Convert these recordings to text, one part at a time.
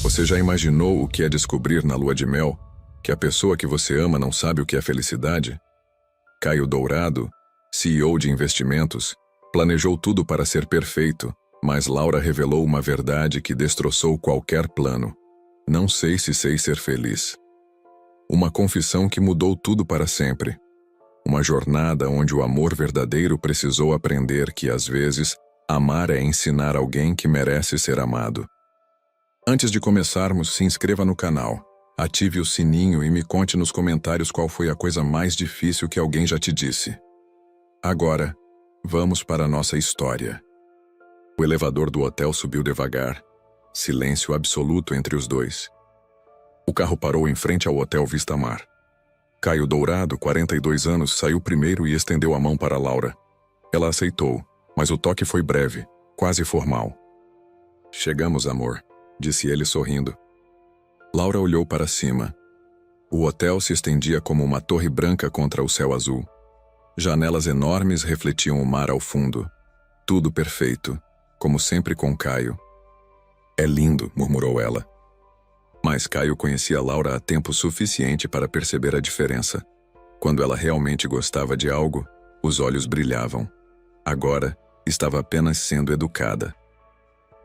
Você já imaginou o que é descobrir na lua de mel que a pessoa que você ama não sabe o que é felicidade? Caio Dourado, CEO de investimentos, planejou tudo para ser perfeito, mas Laura revelou uma verdade que destroçou qualquer plano. Não sei se sei ser feliz. Uma confissão que mudou tudo para sempre. Uma jornada onde o amor verdadeiro precisou aprender que, às vezes, amar é ensinar alguém que merece ser amado. Antes de começarmos, se inscreva no canal, ative o sininho e me conte nos comentários qual foi a coisa mais difícil que alguém já te disse. Agora, vamos para a nossa história. O elevador do hotel subiu devagar. Silêncio absoluto entre os dois. O carro parou em frente ao Hotel Vista Mar. Caio Dourado, 42 anos, saiu primeiro e estendeu a mão para Laura. Ela aceitou, mas o toque foi breve, quase formal. "Chegamos, amor", disse ele sorrindo. Laura olhou para cima. O hotel se estendia como uma torre branca contra o céu azul. Janelas enormes refletiam o mar ao fundo. Tudo perfeito, como sempre com Caio. "É lindo", murmurou ela. Mas Caio conhecia Laura há tempo suficiente para perceber a diferença. Quando ela realmente gostava de algo, os olhos brilhavam. Agora, estava apenas sendo educada.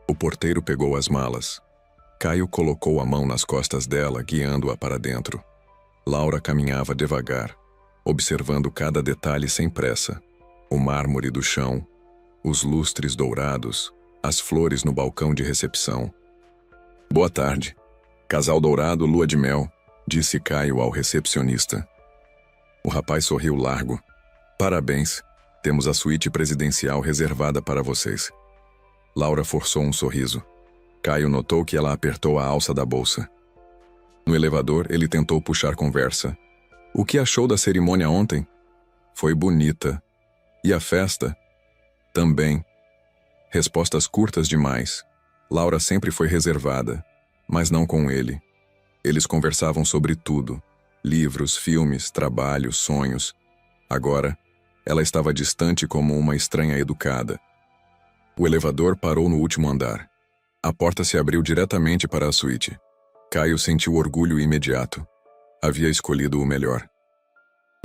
O porteiro pegou as malas. Caio colocou a mão nas costas dela, guiando-a para dentro. Laura caminhava devagar, observando cada detalhe sem pressa. O mármore do chão, os lustres dourados, as flores no balcão de recepção. "Boa tarde. Casal Dourado, lua de mel", disse Caio ao recepcionista. O rapaz sorriu largo. "Parabéns. Temos a suíte presidencial reservada para vocês." Laura forçou um sorriso. Caio notou que ela apertou a alça da bolsa. No elevador, ele tentou puxar conversa. "O que achou da cerimônia ontem?" "Foi bonita." "E a festa?" "Também." Respostas curtas demais. Laura sempre foi reservada, mas não com ele. Eles conversavam sobre tudo: livros, filmes, trabalho, sonhos. Agora, ela estava distante como uma estranha educada. O elevador parou no último andar. A porta se abriu diretamente para a suíte. Caio sentiu orgulho imediato. Havia escolhido o melhor.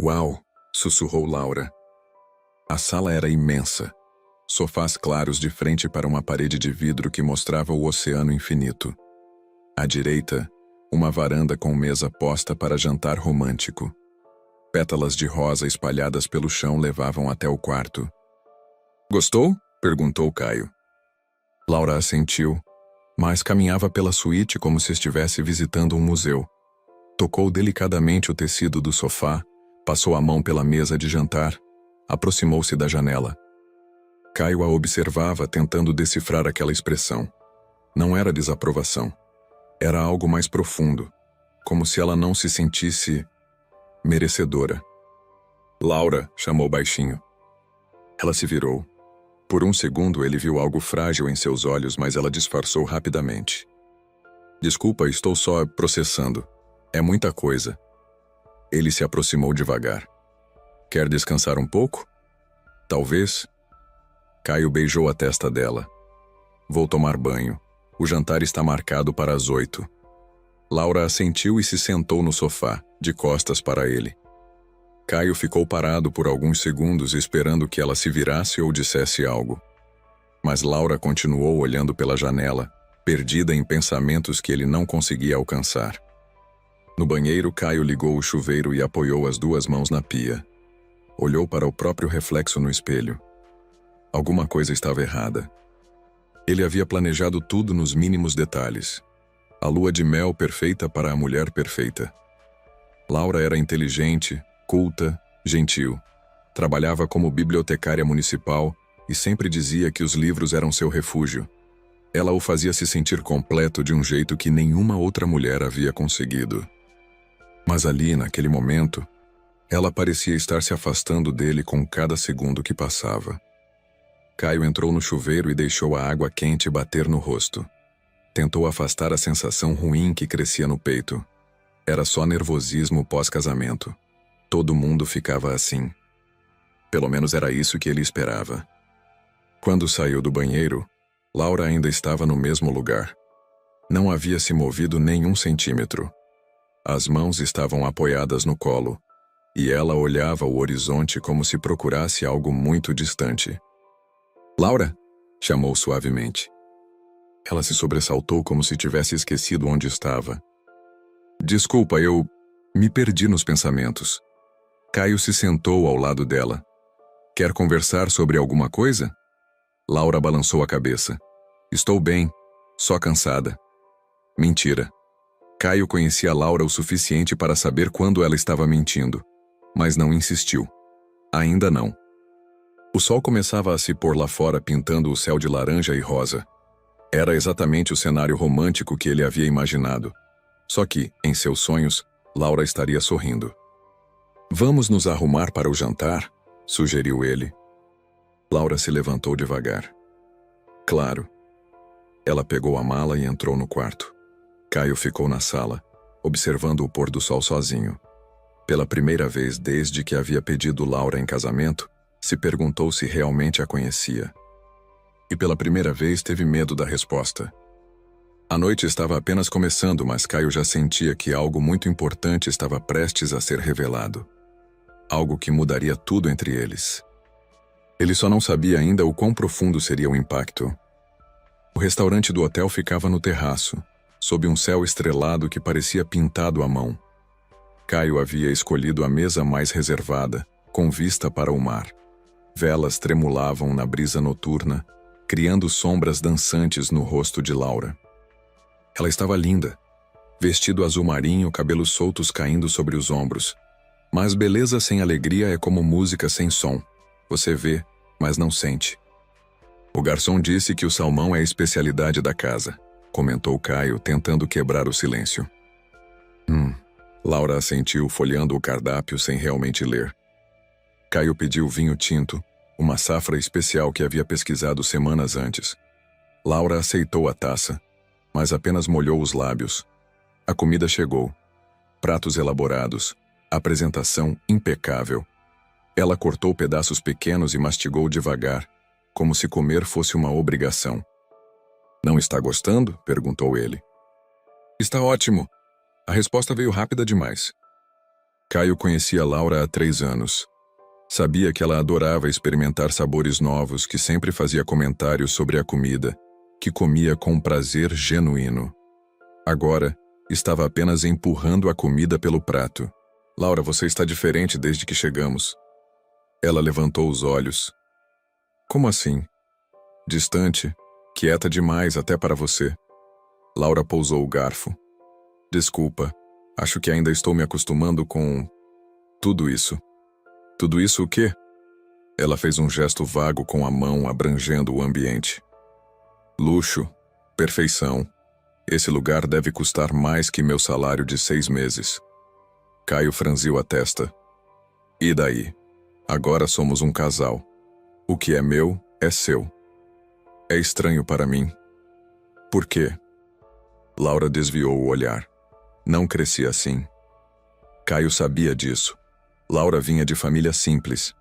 "Uau!", sussurrou Laura. A sala era imensa. Sofás claros de frente para uma parede de vidro que mostrava o oceano infinito. À direita, uma varanda com mesa posta para jantar romântico. Pétalas de rosa espalhadas pelo chão levavam até o quarto. "Gostou?", perguntou Caio. Laura assentiu, mas caminhava pela suíte como se estivesse visitando um museu. Tocou delicadamente o tecido do sofá, passou a mão pela mesa de jantar, aproximou-se da janela. Caio a observava, tentando decifrar aquela expressão. Não era desaprovação. Era algo mais profundo, como se ela não se sentisse merecedora. "Laura", chamou baixinho. Ela se virou. Por um segundo ele viu algo frágil em seus olhos, mas ela disfarçou rapidamente. "Desculpa, estou só processando. É muita coisa." Ele se aproximou devagar. "Quer descansar um pouco?" "Talvez." Caio beijou a testa dela. "Vou tomar banho. O jantar está marcado para as 8. Laura assentiu e se sentou no sofá, de costas para ele. Caio ficou parado por alguns segundos esperando que ela se virasse ou dissesse algo. Mas Laura continuou olhando pela janela, perdida em pensamentos que ele não conseguia alcançar. No banheiro, Caio ligou o chuveiro e apoiou as duas mãos na pia. Olhou para o próprio reflexo no espelho. Alguma coisa estava errada. Ele havia planejado tudo nos mínimos detalhes. A lua de mel perfeita para a mulher perfeita. Laura era inteligente, culta, gentil. Trabalhava como bibliotecária municipal e sempre dizia que os livros eram seu refúgio. Ela o fazia se sentir completo de um jeito que nenhuma outra mulher havia conseguido. Mas ali, naquele momento, ela parecia estar se afastando dele com cada segundo que passava. Caio entrou no chuveiro e deixou a água quente bater no rosto. Tentou afastar a sensação ruim que crescia no peito. Era só nervosismo pós-casamento. Todo mundo ficava assim. Pelo menos era isso que ele esperava. Quando saiu do banheiro, Laura ainda estava no mesmo lugar. Não havia se movido nem um centímetro. As mãos estavam apoiadas no colo, e ela olhava o horizonte como se procurasse algo muito distante. Laura? Chamou suavemente. Ela se sobressaltou como se tivesse esquecido onde estava. Desculpa, eu me perdi nos pensamentos. Caio se sentou ao lado dela. Quer conversar sobre alguma coisa? Laura balançou a cabeça. Estou bem, só cansada. Mentira. Caio conhecia Laura o suficiente para saber quando ela estava mentindo, mas não insistiu. Ainda não. O sol começava a se pôr lá fora, pintando o céu de laranja e rosa. Era exatamente o cenário romântico que ele havia imaginado. Só que, em seus sonhos, Laura estaria sorrindo. Vamos nos arrumar para o jantar? Sugeriu ele. Laura se levantou devagar. Claro. Ela pegou a mala e entrou no quarto. Caio ficou na sala, observando o pôr do sol sozinho. Pela primeira vez desde que havia pedido Laura em casamento, se perguntou se realmente a conhecia. E pela primeira vez teve medo da resposta. A noite estava apenas começando, mas Caio já sentia que algo muito importante estava prestes a ser revelado. Algo que mudaria tudo entre eles. Ele só não sabia ainda o quão profundo seria o impacto. O restaurante do hotel ficava no terraço, sob um céu estrelado que parecia pintado à mão. Caio havia escolhido a mesa mais reservada, com vista para o mar. Velas tremulavam na brisa noturna, criando sombras dançantes no rosto de Laura. Ela estava linda, vestido azul marinho, cabelos soltos caindo sobre os ombros. Mas beleza sem alegria é como música sem som. Você vê, mas não sente. O garçom disse que o salmão é a especialidade da casa, comentou Caio, tentando quebrar o silêncio. Laura assentiu, folheando o cardápio sem realmente ler. Caio pediu vinho tinto, uma safra especial que havia pesquisado semanas antes. Laura aceitou a taça, mas apenas molhou os lábios. A comida chegou. Pratos elaborados, apresentação impecável. Ela cortou pedaços pequenos e mastigou devagar, como se comer fosse uma obrigação. Não está gostando? Perguntou ele. Está ótimo. A resposta veio rápida demais. Caio conhecia Laura há 3 anos. Sabia que ela adorava experimentar sabores novos, que sempre fazia comentários sobre a comida, que comia com prazer genuíno. Agora, estava apenas empurrando a comida pelo prato. Laura, você está diferente desde que chegamos. Ela levantou os olhos. Como assim? Distante, quieta demais até para você. Laura pousou o garfo. Desculpa, acho que ainda estou me acostumando com tudo isso. Tudo isso o quê? Ela fez um gesto vago com a mão, abrangendo o ambiente. Luxo, perfeição. Esse lugar deve custar mais que meu salário de 6 meses. Caio franziu a testa. E daí? Agora somos um casal. O que é meu, é seu. É estranho para mim. Por quê? Laura desviou o olhar. Não cresci assim. Caio sabia disso. Laura vinha de família simples.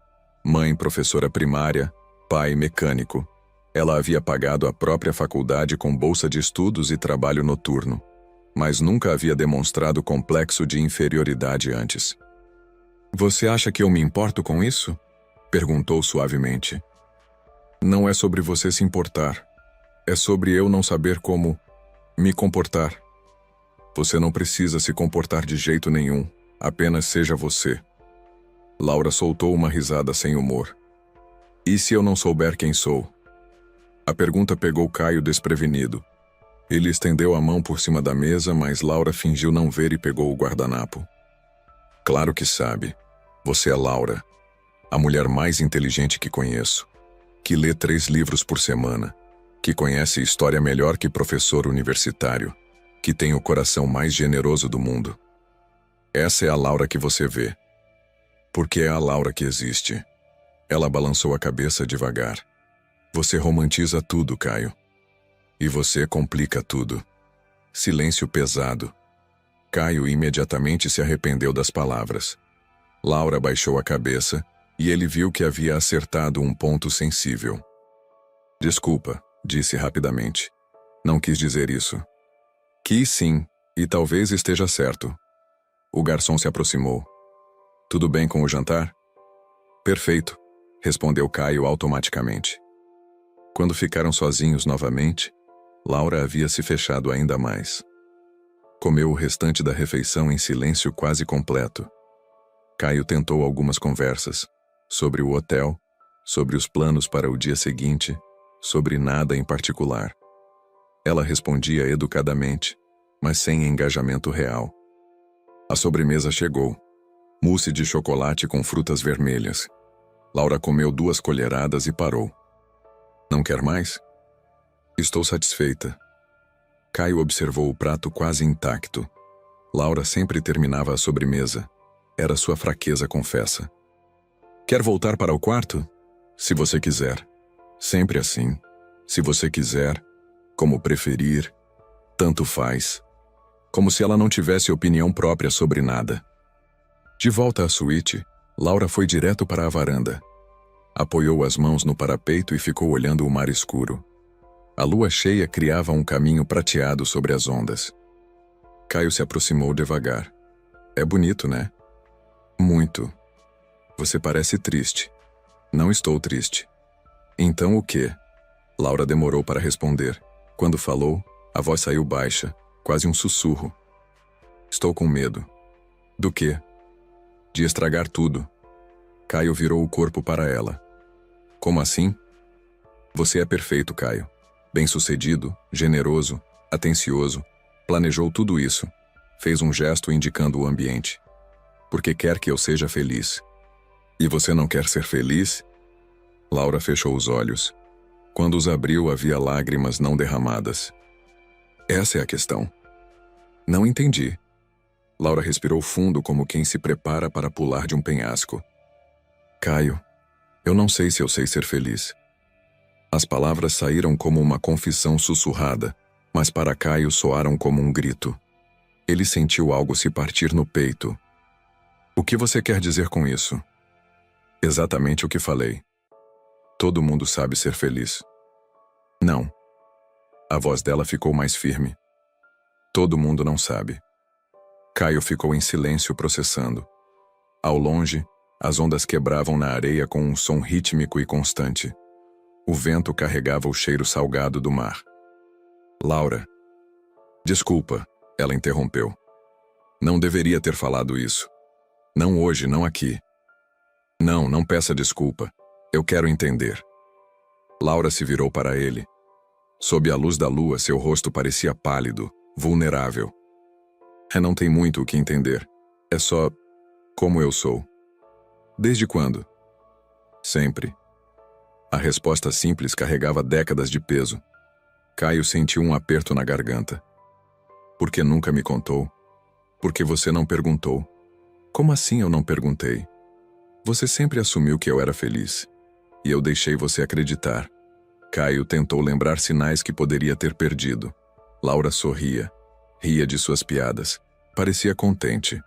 Mãe professora primária, pai mecânico. Ela havia pagado a própria faculdade com bolsa de estudos e trabalho noturno, mas nunca havia demonstrado complexo de inferioridade antes. Você acha que eu me importo com isso? Perguntou suavemente. Não é sobre você se importar. É sobre eu não saber como me comportar. Você não precisa se comportar de jeito nenhum. Apenas seja você. Laura soltou uma risada sem humor. E se eu não souber quem sou? A pergunta pegou Caio desprevenido. Ele estendeu a mão por cima da mesa, mas Laura fingiu não ver e pegou o guardanapo. Claro que sabe. Você é Laura, a mulher mais inteligente que conheço, que lê 3 livros por semana, que conhece história melhor que professor universitário, que tem o coração mais generoso do mundo. Essa é a Laura que você vê. Porque é a Laura que existe. Ela balançou a cabeça devagar. Você romantiza tudo, Caio. E você complica tudo. Silêncio pesado. Caio imediatamente se arrependeu das palavras. Laura baixou a cabeça e ele viu que havia acertado um ponto sensível. Desculpa, disse rapidamente. Não quis dizer isso. Quis sim, e talvez esteja certo. O garçom se aproximou. Tudo bem com o jantar? Perfeito, respondeu Caio automaticamente. Quando ficaram sozinhos novamente, Laura havia se fechado ainda mais. Comeu o restante da refeição em silêncio quase completo. Caio tentou algumas conversas, sobre o hotel, sobre os planos para o dia seguinte, sobre nada em particular. Ela respondia educadamente, mas sem engajamento real. A sobremesa chegou. Mousse de chocolate com frutas vermelhas. Laura comeu 2 colheradas e parou. Não quer mais? Estou satisfeita. Caio observou o prato quase intacto. Laura sempre terminava a sobremesa. Era sua fraqueza, confessa. Quer voltar para o quarto? Se você quiser. Sempre assim. Se você quiser. Como preferir. Tanto faz. Como se ela não tivesse opinião própria sobre nada. De volta à suíte, Laura foi direto para a varanda. Apoiou as mãos no parapeito e ficou olhando o mar escuro. A lua cheia criava um caminho prateado sobre as ondas. Caio se aproximou devagar. É bonito, né? Muito. Você parece triste. Não estou triste. Então o quê? Laura demorou para responder. Quando falou, a voz saiu baixa, quase um sussurro. Estou com medo. Do quê? De estragar tudo. Caio virou o corpo para ela. Como assim? Você é perfeito, Caio. Bem-sucedido, generoso, atencioso. Planejou tudo isso. Fez um gesto indicando o ambiente. Porque quer que eu seja feliz. E você não quer ser feliz? Laura fechou os olhos. Quando os abriu, havia lágrimas não derramadas. Essa é a questão. Não entendi. Laura respirou fundo como quem se prepara para pular de um penhasco. Caio, eu não sei se eu sei ser feliz. As palavras saíram como uma confissão sussurrada, mas para Caio soaram como um grito. Ele sentiu algo se partir no peito. O que você quer dizer com isso? Exatamente o que falei. Todo mundo sabe ser feliz. Não. A voz dela ficou mais firme. Todo mundo não sabe. Caio ficou em silêncio processando. Ao longe, as ondas quebravam na areia com um som rítmico e constante. O vento carregava o cheiro salgado do mar. Laura. Desculpa, ela interrompeu. Não deveria ter falado isso. Não hoje, não aqui. Não peça desculpa. Eu quero entender. Laura se virou para ele. Sob a luz da lua, seu rosto parecia pálido, vulnerável. Não tem muito o que entender. É só como eu sou. Desde quando? Sempre. A resposta simples carregava décadas de peso. Caio sentiu um aperto na garganta. Por que nunca me contou? Porque você não perguntou. Como assim eu não perguntei? Você sempre assumiu que eu era feliz. E eu deixei você acreditar. Caio tentou lembrar sinais que poderia ter perdido. Laura sorria. Ria de suas piadas. Parecia contente.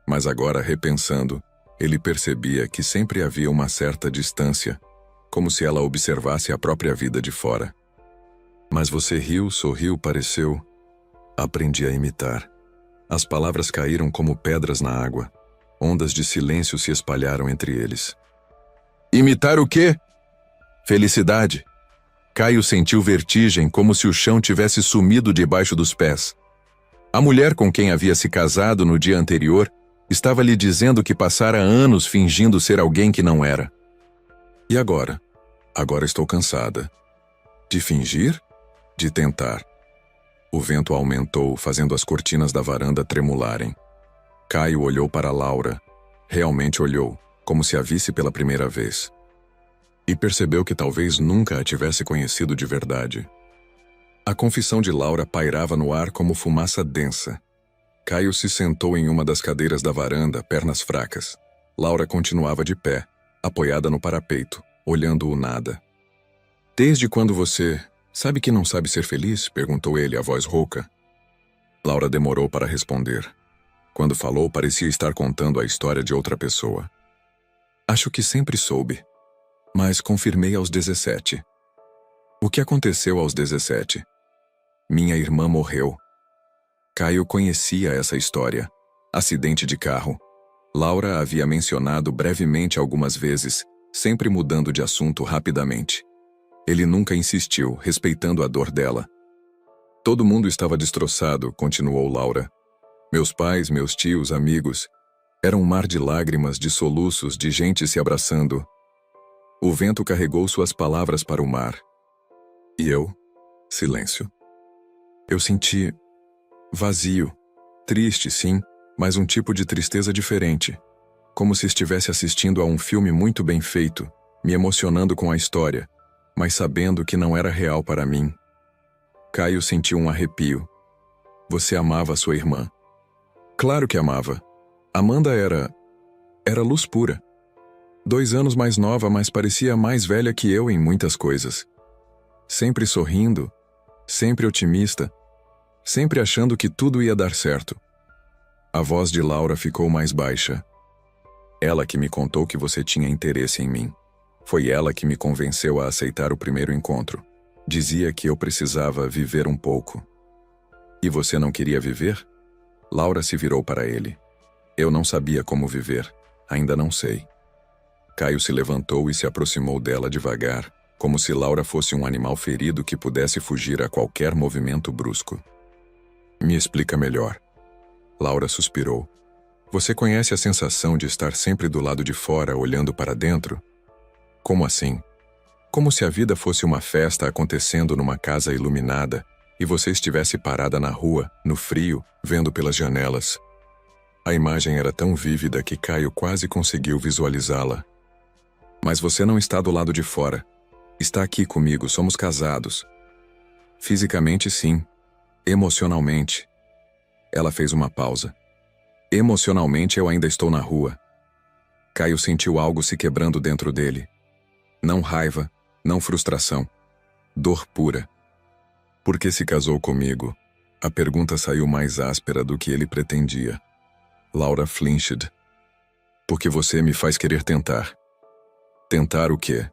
Mas agora, repensando, ele percebia que sempre havia uma certa distância, como se ela observasse a própria vida de fora. Mas você riu, sorriu, pareceu... Aprendi a imitar. As palavras caíram como pedras na água. Ondas de silêncio se espalharam entre eles. Imitar o quê? Felicidade. Caio sentiu vertigem, como se o chão tivesse sumido debaixo dos pés. A mulher com quem havia se casado no dia anterior estava lhe dizendo que passara anos fingindo ser alguém que não era. E agora? Agora estou cansada. De fingir? De tentar. O vento aumentou, fazendo as cortinas da varanda tremularem. Caio olhou para Laura. Realmente olhou, como se a visse pela primeira vez. E percebeu que talvez nunca a tivesse conhecido de verdade. A confissão de Laura pairava no ar como fumaça densa. Caio se sentou em uma das cadeiras da varanda, pernas fracas. Laura continuava de pé, apoiada no parapeito, olhando o nada. Desde quando você... Sabe que não sabe ser feliz? Perguntou ele, a voz rouca. Laura demorou para responder. Quando falou, parecia estar contando a história de outra pessoa. Acho que sempre soube. Mas confirmei aos 17. O que aconteceu aos 17? Minha irmã morreu. Caio conhecia essa história. Acidente de carro. Laura havia mencionado brevemente algumas vezes, sempre mudando de assunto rapidamente. Ele nunca insistiu, respeitando a dor dela. Todo mundo estava destroçado, continuou Laura. Meus pais, meus tios, amigos. Era um mar de lágrimas, de soluços, de gente se abraçando. O vento carregou suas palavras para o mar. E eu? Silêncio. Eu senti vazio. Triste, sim, mas um tipo de tristeza diferente. Como se estivesse assistindo a um filme muito bem feito, me emocionando com a história, mas sabendo que não era real para mim. Caio sentiu um arrepio. Você amava sua irmã. Claro que amava. Amanda era luz pura. 2 anos mais nova, mas parecia mais velha que eu em muitas coisas. Sempre sorrindo, sempre otimista, sempre achando que tudo ia dar certo. A voz de Laura ficou mais baixa. Ela que me contou que você tinha interesse em mim. Foi ela que me convenceu a aceitar o primeiro encontro. Dizia que eu precisava viver um pouco. E você não queria viver? Laura se virou para ele. Eu não sabia como viver. Ainda não sei. Caio se levantou e se aproximou dela devagar, como se Laura fosse um animal ferido que pudesse fugir a qualquer movimento brusco. Me explica melhor. Laura suspirou. Você conhece a sensação de estar sempre do lado de fora, olhando para dentro? Como assim? Como se a vida fosse uma festa acontecendo numa casa iluminada e você estivesse parada na rua, no frio, vendo pelas janelas. A imagem era tão vívida que Caio quase conseguiu visualizá-la. Mas você não está do lado de fora. Está aqui comigo, somos casados. Fisicamente, sim. Emocionalmente. Ela fez uma pausa. Emocionalmente, eu ainda estou na rua. Caio sentiu algo se quebrando dentro dele. Não raiva, não frustração. Dor pura. Por que se casou comigo? A pergunta saiu mais áspera do que ele pretendia. Laura flinched. Porque você me faz querer tentar. Tentar o quê?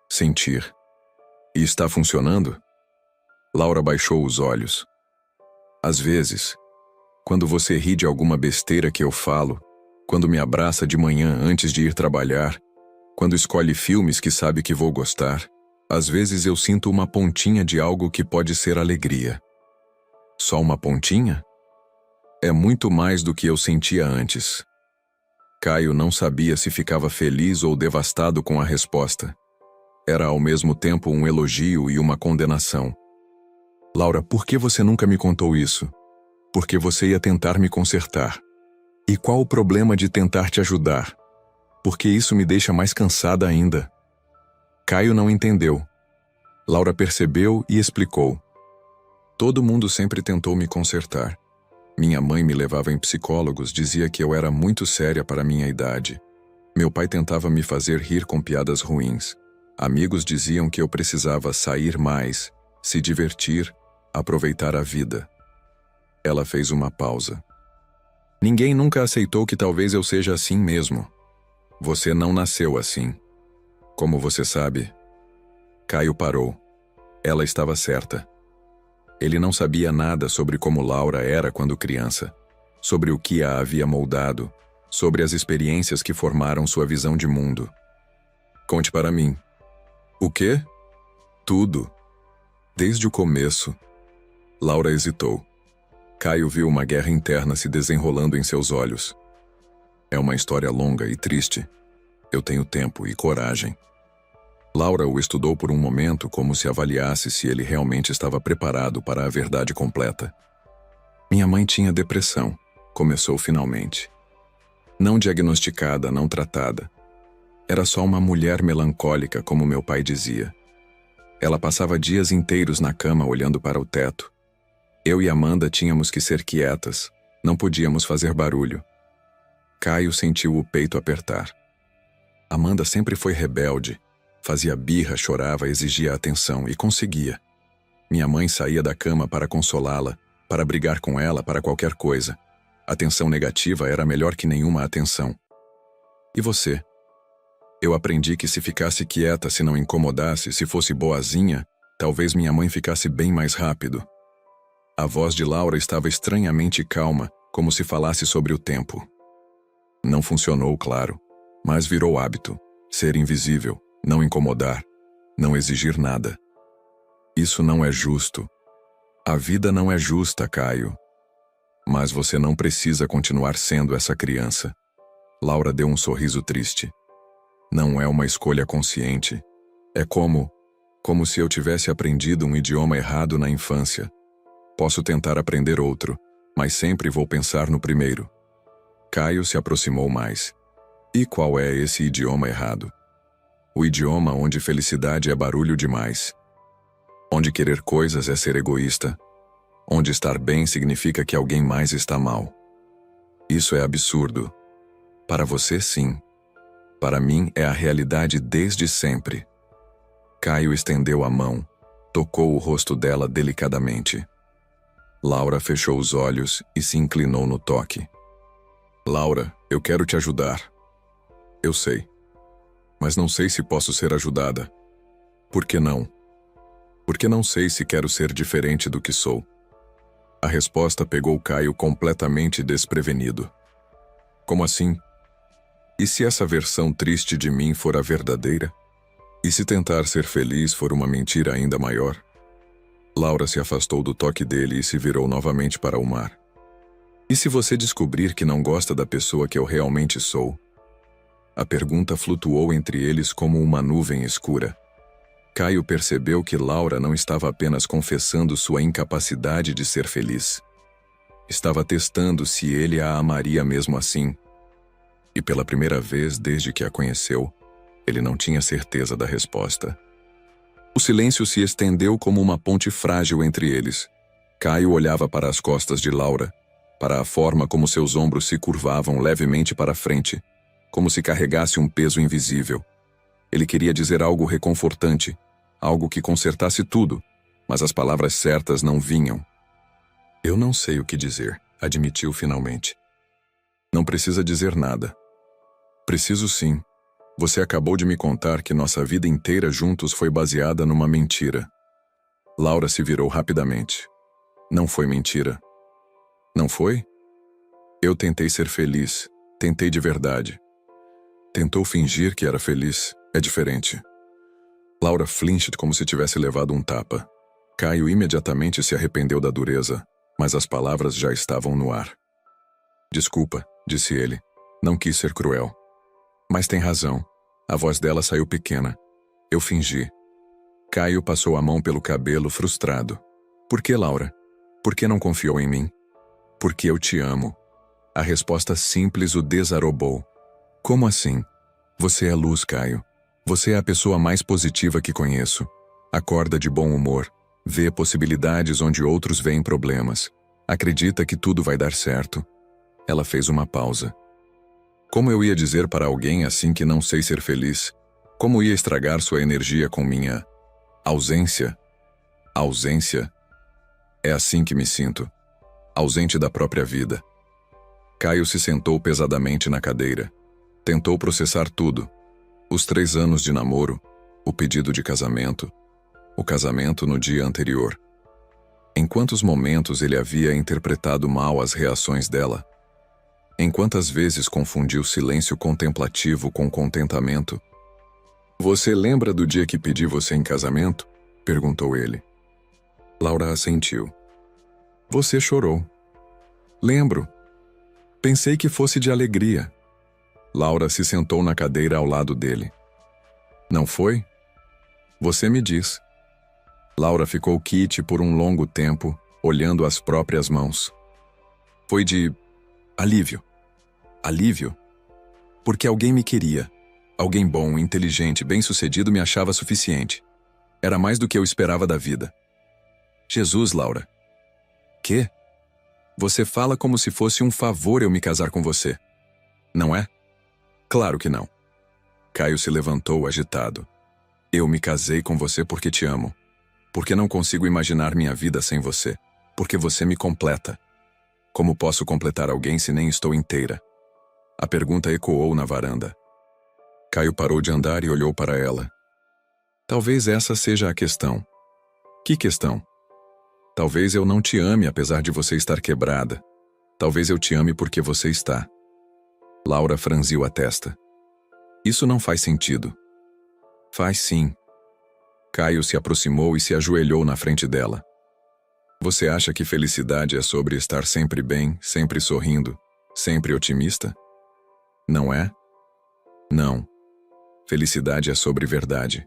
Sentir. E está funcionando? Laura baixou os olhos. Às vezes, quando você ri de alguma besteira que eu falo, quando me abraça de manhã antes de ir trabalhar, quando escolhe filmes que sabe que vou gostar, às vezes eu sinto uma pontinha de algo que pode ser alegria. Só uma pontinha? É muito mais do que eu sentia antes. Caio não sabia se ficava feliz ou devastado com a resposta. Era ao mesmo tempo um elogio e uma condenação. Laura, por que você nunca me contou isso? Porque você ia tentar me consertar. E qual o problema de tentar te ajudar? Porque isso me deixa mais cansada ainda. Caio não entendeu. Laura percebeu e explicou. Todo mundo sempre tentou me consertar. Minha mãe me levava em psicólogos, dizia que eu era muito séria para minha idade. Meu pai tentava me fazer rir com piadas ruins. Amigos diziam que eu precisava sair mais, se divertir, aproveitar a vida. Ela fez uma pausa. Ninguém nunca aceitou que talvez eu seja assim mesmo. Você não nasceu assim. Como você sabe? Caio parou. Ela estava certa. Ele não sabia nada sobre como Laura era quando criança, sobre o que a havia moldado, sobre as experiências que formaram sua visão de mundo. Conte para mim. O quê? Tudo. Desde o começo. Laura hesitou. Caio viu uma guerra interna se desenrolando em seus olhos. É uma história longa e triste. Eu tenho tempo e coragem. Laura o estudou por um momento como se avaliasse se ele realmente estava preparado para a verdade completa. Minha mãe tinha depressão, começou finalmente. Não diagnosticada, não tratada. Era só uma mulher melancólica, como meu pai dizia. Ela passava dias inteiros na cama olhando para o teto. Eu e Amanda tínhamos que ser quietas, não podíamos fazer barulho. Caio sentiu o peito apertar. Amanda sempre foi rebelde. Fazia birra, chorava, exigia atenção e conseguia. Minha mãe saía da cama para consolá-la, para brigar com ela, para qualquer coisa. Atenção negativa era melhor que nenhuma atenção. E você? Eu aprendi que se ficasse quieta, se não incomodasse, se fosse boazinha, talvez minha mãe ficasse bem mais rápido. A voz de Laura estava estranhamente calma, como se falasse sobre o tempo. Não funcionou, claro, mas virou hábito. Ser invisível, não incomodar, não exigir nada. Isso não é justo. A vida não é justa, Caio. Mas você não precisa continuar sendo essa criança. Laura deu um sorriso triste. Não é uma escolha consciente. É como se eu tivesse aprendido um idioma errado na infância. Posso tentar aprender outro, mas sempre vou pensar no primeiro. Caio se aproximou mais. E qual é esse idioma errado? O idioma onde felicidade é barulho demais. Onde querer coisas é ser egoísta. Onde estar bem significa que alguém mais está mal. Isso é absurdo. Para você, sim. Para mim, é a realidade desde sempre. Caio estendeu a mão, tocou o rosto dela delicadamente. Laura fechou os olhos e se inclinou no toque. Laura, eu quero te ajudar. Eu sei. Mas não sei se posso ser ajudada. Por que não? Porque não sei se quero ser diferente do que sou. A resposta pegou Caio completamente desprevenido. Como assim? E se essa versão triste de mim for a verdadeira? E se tentar ser feliz for uma mentira ainda maior? Laura se afastou do toque dele e se virou novamente para o mar. E se você descobrir que não gosta da pessoa que eu realmente sou? A pergunta flutuou entre eles como uma nuvem escura. Caio percebeu que Laura não estava apenas confessando sua incapacidade de ser feliz. Estava testando se ele a amaria mesmo assim. E pela primeira vez desde que a conheceu, ele não tinha certeza da resposta. O silêncio se estendeu como uma ponte frágil entre eles. Caio olhava para as costas de Laura, para a forma como seus ombros se curvavam levemente para frente, como se carregasse um peso invisível. Ele queria dizer algo reconfortante, algo que consertasse tudo, mas as palavras certas não vinham. Eu não sei o que dizer, admitiu finalmente. Não precisa dizer nada. Preciso sim. Você acabou de me contar que nossa vida inteira juntos foi baseada numa mentira. Laura se virou rapidamente. Não foi mentira. Não foi? Eu tentei ser feliz. Tentei de verdade. Tentou fingir que era feliz. É diferente. Laura flinched como se tivesse levado um tapa. Caio imediatamente se arrependeu da dureza, mas as palavras já estavam no ar. Desculpa, disse ele. Não quis ser cruel. Mas tem razão. A voz dela saiu pequena. Eu fingi. Caio passou a mão pelo cabelo, frustrado. Por que, Laura? Por que não confiou em mim? Porque eu te amo. A resposta simples o desarobou. Como assim? Você é luz, Caio. Você é a pessoa mais positiva que conheço. Acorda de bom humor. Vê possibilidades onde outros veem problemas. Acredita que tudo vai dar certo. Ela fez uma pausa. Como eu ia dizer para alguém assim que não sei ser feliz? Como ia estragar sua energia com minha ausência? Ausência? É assim que me sinto. Ausente da própria vida. Caio se sentou pesadamente na cadeira. Tentou processar tudo. Os 3 anos de namoro, o pedido de casamento, o casamento no dia anterior. Em quantos momentos ele havia interpretado mal as reações dela? Em quantas vezes confundiu silêncio contemplativo com contentamento? Você lembra do dia que pedi você em casamento? Perguntou ele. Laura assentiu. Você chorou. Lembro. Pensei que fosse de alegria. Laura se sentou na cadeira ao lado dele. Não foi? Você me diz. Laura ficou quite por um longo tempo, olhando as próprias mãos. Foi de alívio. Alívio? Porque alguém me queria. Alguém bom, inteligente, bem-sucedido me achava suficiente. Era mais do que eu esperava da vida. Jesus, Laura. Quê? Você fala como se fosse um favor eu me casar com você. Não é? Claro que não. Caio se levantou agitado. Eu me casei com você porque te amo. Porque não consigo imaginar minha vida sem você. Porque você me completa. Como posso completar alguém se nem estou inteira? A pergunta ecoou na varanda. Caio parou de andar e olhou para ela. Talvez essa seja a questão. Que questão? Talvez eu não te ame apesar de você estar quebrada. Talvez eu te ame porque você está. Laura franziu a testa. Isso não faz sentido. Faz sim. Caio se aproximou e se ajoelhou na frente dela. Você acha que felicidade é sobre estar sempre bem, sempre sorrindo, sempre otimista? Não é? Não. Felicidade é sobre verdade.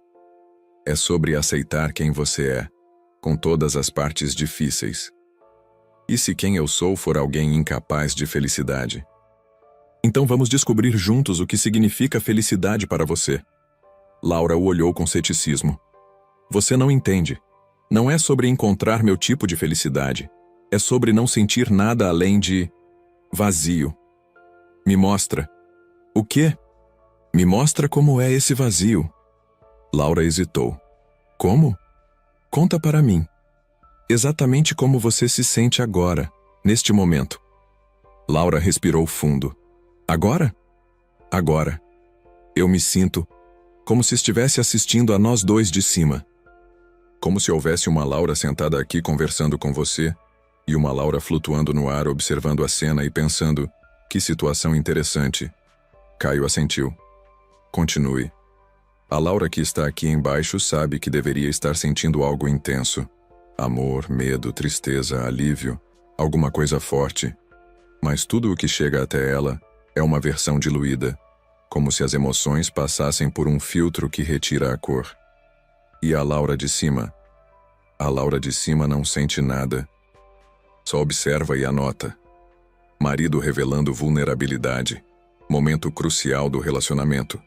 É sobre aceitar quem você é, com todas as partes difíceis. E se quem eu sou for alguém incapaz de felicidade? Então vamos descobrir juntos o que significa felicidade para você. Laura o olhou com ceticismo. Você não entende. Não é sobre encontrar meu tipo de felicidade. É sobre não sentir nada além de vazio. Me mostra. O quê? Me mostra como é esse vazio. Laura hesitou. Como? Conta para mim. Exatamente como você se sente agora, neste momento. Laura respirou fundo. Agora? Agora. Eu me sinto como se estivesse assistindo a nós dois de cima. Como se houvesse uma Laura sentada aqui conversando com você e uma Laura flutuando no ar observando a cena e pensando, que situação interessante. Caio assentiu. Continue. A Laura que está aqui embaixo sabe que deveria estar sentindo algo intenso. Amor, medo, tristeza, alívio, alguma coisa forte. Mas tudo o que chega até ela é uma versão diluída, como se as emoções passassem por um filtro que retira a cor. E a Laura de cima? A Laura de cima não sente nada. Só observa e anota. Marido revelando vulnerabilidade. Momento crucial do relacionamento.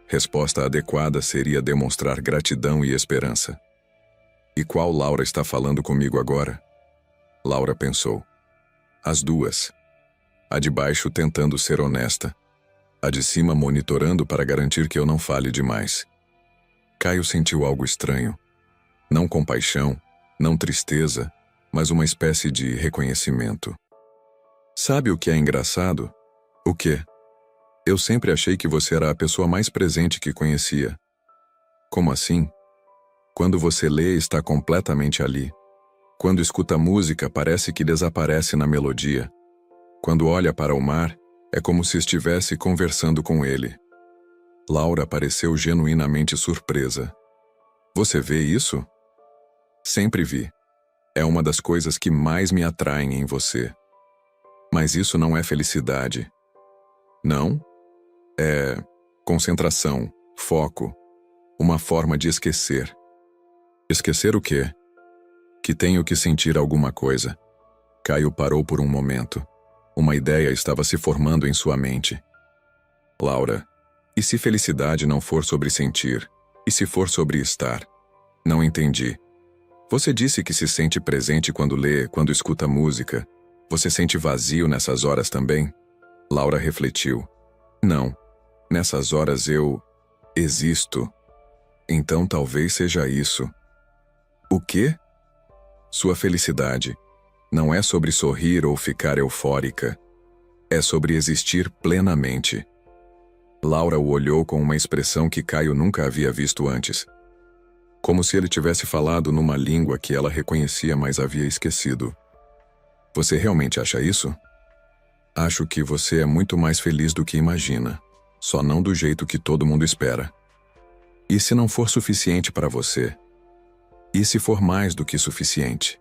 Resposta adequada seria demonstrar gratidão e esperança. E qual Laura está falando comigo agora? Laura pensou. As duas. A de baixo tentando ser honesta. A de cima monitorando para garantir que eu não fale demais. Caio sentiu algo estranho. Não compaixão, não tristeza, mas uma espécie de reconhecimento. Sabe o que é engraçado? O quê? Eu sempre achei que você era a pessoa mais presente que conhecia. Como assim? Quando você lê, está completamente ali. Quando escuta música, parece que desaparece na melodia. Quando olha para o mar, é como se estivesse conversando com ele. Laura pareceu genuinamente surpresa. Você vê isso? Sempre vi. É uma das coisas que mais me atraem em você. Mas isso não é felicidade. Não? É concentração, foco, uma forma de esquecer. Esquecer o quê? Que tenho que sentir alguma coisa. Caio parou por um momento. Uma ideia estava se formando em sua mente. Laura, e se felicidade não for sobre sentir? E se for sobre estar? Não entendi. Você disse que se sente presente quando lê, quando escuta música. Você sente vazio nessas horas também? Laura refletiu. Não. Nessas horas eu existo. Então talvez seja isso. O quê? Sua felicidade não é sobre sorrir ou ficar eufórica. É sobre existir plenamente. Laura o olhou com uma expressão que Caio nunca havia visto antes. Como se ele tivesse falado numa língua que ela reconhecia, mas havia esquecido. Você realmente acha isso? Acho que você é muito mais feliz do que imagina. Só não do jeito que todo mundo espera. E se não for suficiente para você? E se for mais do que suficiente?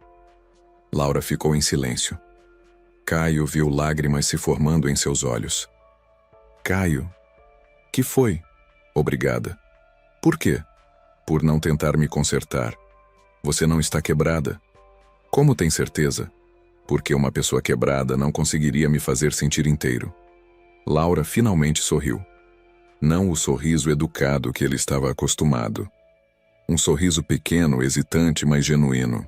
Laura ficou em silêncio. Caio viu lágrimas se formando em seus olhos. Caio, que foi? Obrigada. Por quê? Por não tentar me consertar. Você não está quebrada. Como tem certeza? Porque uma pessoa quebrada não conseguiria me fazer sentir inteiro. Laura finalmente sorriu. Não o sorriso educado que ele estava acostumado. Um sorriso pequeno, hesitante, mas genuíno.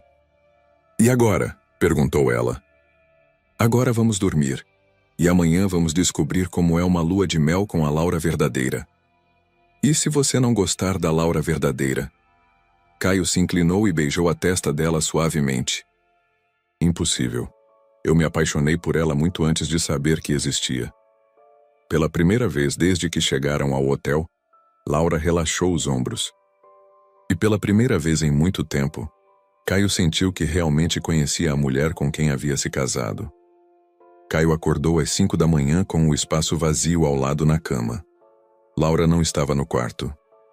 E agora? Perguntou ela. Agora vamos dormir. E amanhã vamos descobrir como é uma lua de mel com a Laura verdadeira. E se você não gostar da Laura verdadeira? Caio se inclinou e beijou a testa dela suavemente. Impossível. Eu me apaixonei por ela muito antes de saber que existia. Pela primeira vez desde que chegaram ao hotel, Laura relaxou os ombros. E pela primeira vez em muito tempo, Caio sentiu que realmente conhecia a mulher com quem havia se casado. Caio acordou às 5 da manhã com o espaço vazio ao lado na cama. Laura não estava no quarto.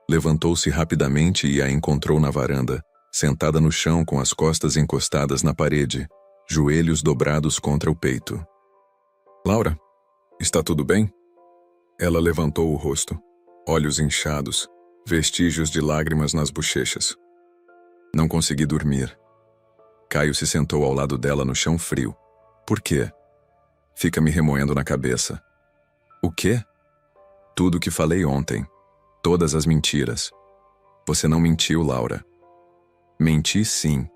Levantou-se rapidamente e a encontrou na varanda, sentada no chão com as costas encostadas na parede, joelhos dobrados contra o peito. Laura, está tudo bem? Ela levantou o rosto, olhos inchados, vestígios de lágrimas nas bochechas. Não consegui dormir. Caio se sentou ao lado dela no chão frio. Por quê? Fica me remoendo na cabeça. O quê? Tudo o que falei ontem. Todas as mentiras. Você não mentiu, Laura. Menti, sim.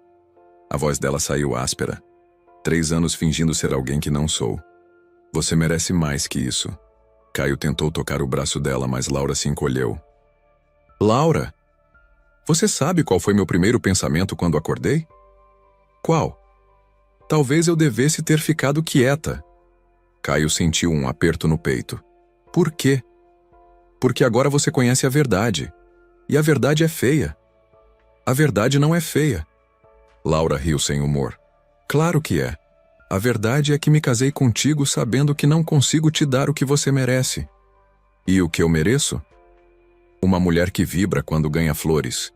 A voz dela saiu áspera. 3 anos fingindo ser alguém que não sou. Você merece mais que isso. Caio tentou tocar o braço dela, mas Laura se encolheu. Laura! Você sabe qual foi meu primeiro pensamento quando acordei? Qual? Talvez eu devesse ter ficado quieta. Caio sentiu um aperto no peito. Por quê? Porque agora você conhece a verdade. E a verdade é feia. A verdade não é feia. Laura riu sem humor. Claro que é. A verdade é que me casei contigo sabendo que não consigo te dar o que você merece. E o que eu mereço? Uma mulher que vibra quando ganha flores,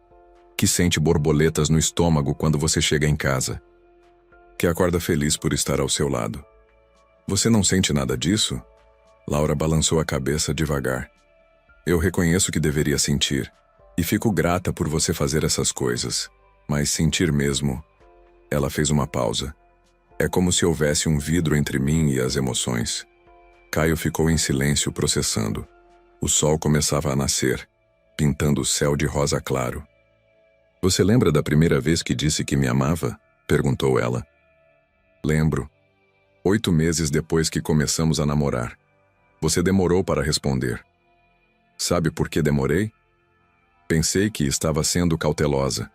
que sente borboletas no estômago quando você chega em casa, que acorda feliz por estar ao seu lado. Você não sente nada disso? Laura balançou a cabeça devagar. Eu reconheço que deveria sentir, e fico grata por você fazer essas coisas, mas sentir mesmo... Ela fez uma pausa. É como se houvesse um vidro entre mim e as emoções. Caio ficou em silêncio processando. O sol começava a nascer, pintando o céu de rosa claro. Você lembra da primeira vez que disse que me amava? Perguntou ela. Lembro. 8 meses depois que começamos a namorar. Você demorou para responder. Sabe por que demorei? Pensei que estava sendo cautelosa.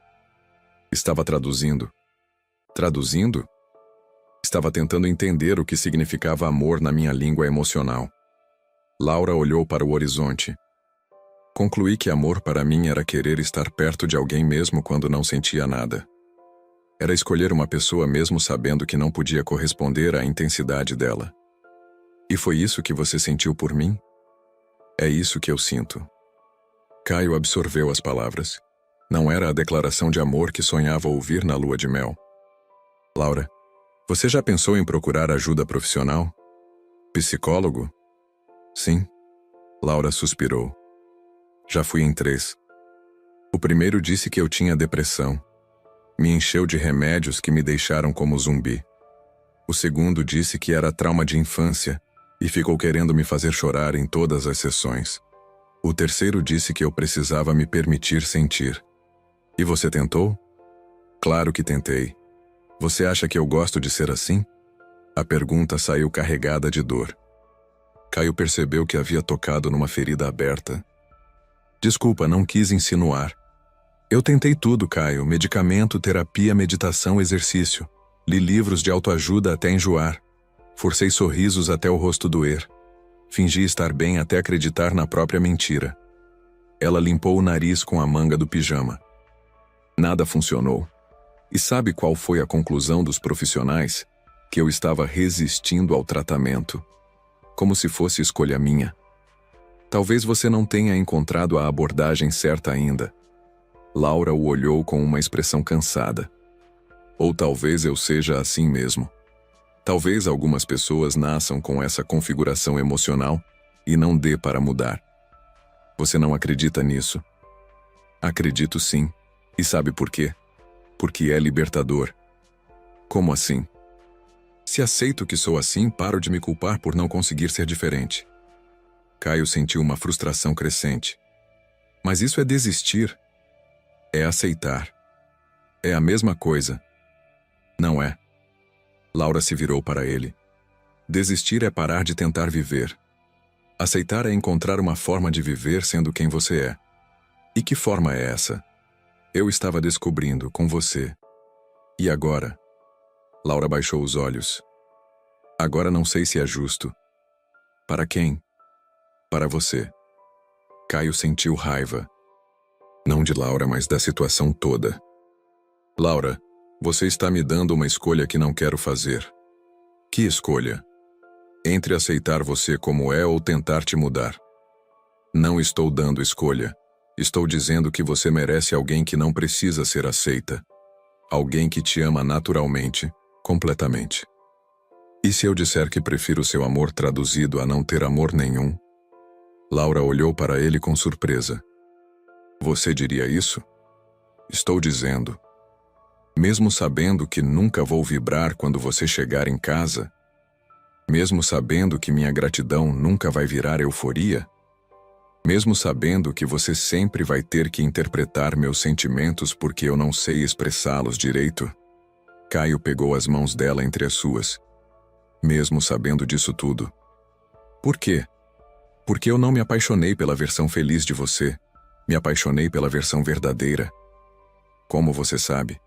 Estava traduzindo. Traduzindo? Estava tentando entender o que significava amor na minha língua emocional. Laura olhou para o horizonte. Concluí que amor para mim era querer estar perto de alguém mesmo quando não sentia nada. Era escolher uma pessoa mesmo sabendo que não podia corresponder à intensidade dela. E foi isso que você sentiu por mim? É isso que eu sinto. Caio absorveu as palavras. Não era a declaração de amor que sonhava ouvir na lua de mel. Laura, você já pensou em procurar ajuda profissional? Psicólogo? Sim. Laura suspirou. Já fui em 3. O primeiro disse que eu tinha depressão. Me encheu de remédios que me deixaram como zumbi. O segundo disse que era trauma de infância e ficou querendo me fazer chorar em todas as sessões. O terceiro disse que eu precisava me permitir sentir. E você tentou? Claro que tentei. Você acha que eu gosto de ser assim? A pergunta saiu carregada de dor. Caio percebeu que havia tocado numa ferida aberta. Desculpa, não quis insinuar. Eu tentei tudo, Caio. Medicamento, terapia, meditação, exercício. Li livros de autoajuda até enjoar. Forcei sorrisos até o rosto doer. Fingi estar bem até acreditar na própria mentira. Ela limpou o nariz com a manga do pijama. Nada funcionou. E sabe qual foi a conclusão dos profissionais? Que eu estava resistindo ao tratamento. Como se fosse escolha minha. Talvez você não tenha encontrado a abordagem certa ainda. Laura o olhou com uma expressão cansada. Ou talvez eu seja assim mesmo. Talvez algumas pessoas nasçam com essa configuração emocional e não dê para mudar. Você não acredita nisso? Acredito sim. E sabe por quê? Porque é libertador. Como assim? Se aceito que sou assim, paro de me culpar por não conseguir ser diferente. Caio sentiu uma frustração crescente. Mas isso é desistir. É aceitar. É a mesma coisa. Não é? Laura se virou para ele. Desistir é parar de tentar viver. Aceitar é encontrar uma forma de viver sendo quem você é. E que forma é essa? Eu estava descobrindo com você. E agora? Laura baixou os olhos. Agora não sei se é justo. Para quem? Para você. Caio sentiu raiva. Não de Laura, mas da situação toda. Laura, Você está me dando uma escolha que não quero fazer. Que escolha? Entre aceitar você como é ou tentar te mudar. Não estou dando escolha. Estou dizendo que você merece alguém que não precisa ser aceita. Alguém que te ama naturalmente, completamente. E se eu disser que prefiro seu amor traduzido a não ter amor nenhum? Laura olhou para ele com surpresa. Você diria isso? Estou dizendo. Mesmo sabendo que nunca vou vibrar quando você chegar em casa? Mesmo sabendo que minha gratidão nunca vai virar euforia? Mesmo sabendo que você sempre vai ter que interpretar meus sentimentos porque eu não sei expressá-los direito? Caio pegou as mãos dela entre as suas. Mesmo sabendo disso tudo. Por quê? Porque eu não me apaixonei pela versão feliz de você. Me apaixonei pela versão verdadeira. Como você sabe?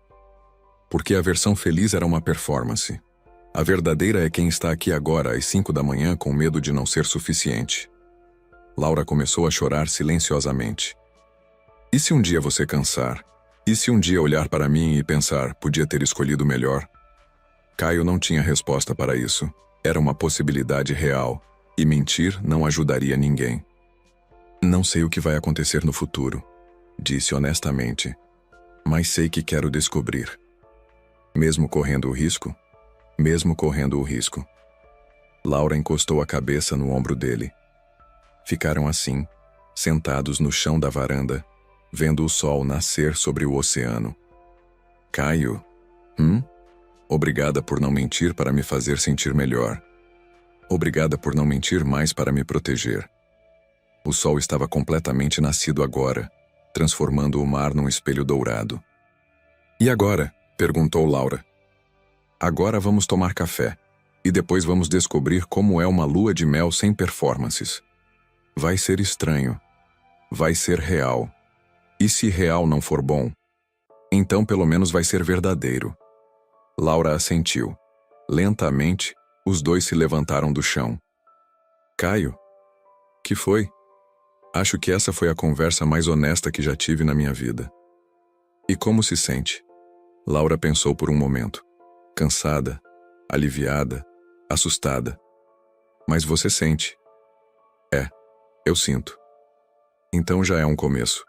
Porque a versão feliz era uma performance. A verdadeira é quem está aqui agora às 5 da manhã com medo de não ser suficiente. Laura começou a chorar silenciosamente. E se um dia você cansar? E se um dia olhar para mim e pensar, podia ter escolhido melhor? Caio não tinha resposta para isso. Era uma possibilidade real. E mentir não ajudaria ninguém. Não sei o que vai acontecer no futuro, disse honestamente. Mas sei que quero descobrir. Mesmo correndo o risco? Mesmo correndo o risco. Laura encostou a cabeça no ombro dele. Ficaram assim, sentados no chão da varanda, vendo o sol nascer sobre o oceano. Caio? Obrigada por não mentir para me fazer sentir melhor. Obrigada por não mentir mais para me proteger. O sol estava completamente nascido agora, transformando o mar num espelho dourado. E agora? Perguntou Laura. Agora vamos tomar café, e depois vamos descobrir como é uma lua de mel sem performances. Vai ser estranho. Vai ser real. E se real não for bom, então pelo menos vai ser verdadeiro. Laura assentiu. Lentamente, os dois se levantaram do chão. Caio? Que foi? Acho que essa foi a conversa mais honesta que já tive na minha vida. E como se sente? Laura pensou por um momento. Cansada, aliviada, assustada. Mas você sente. É, eu sinto. Então já é um começo.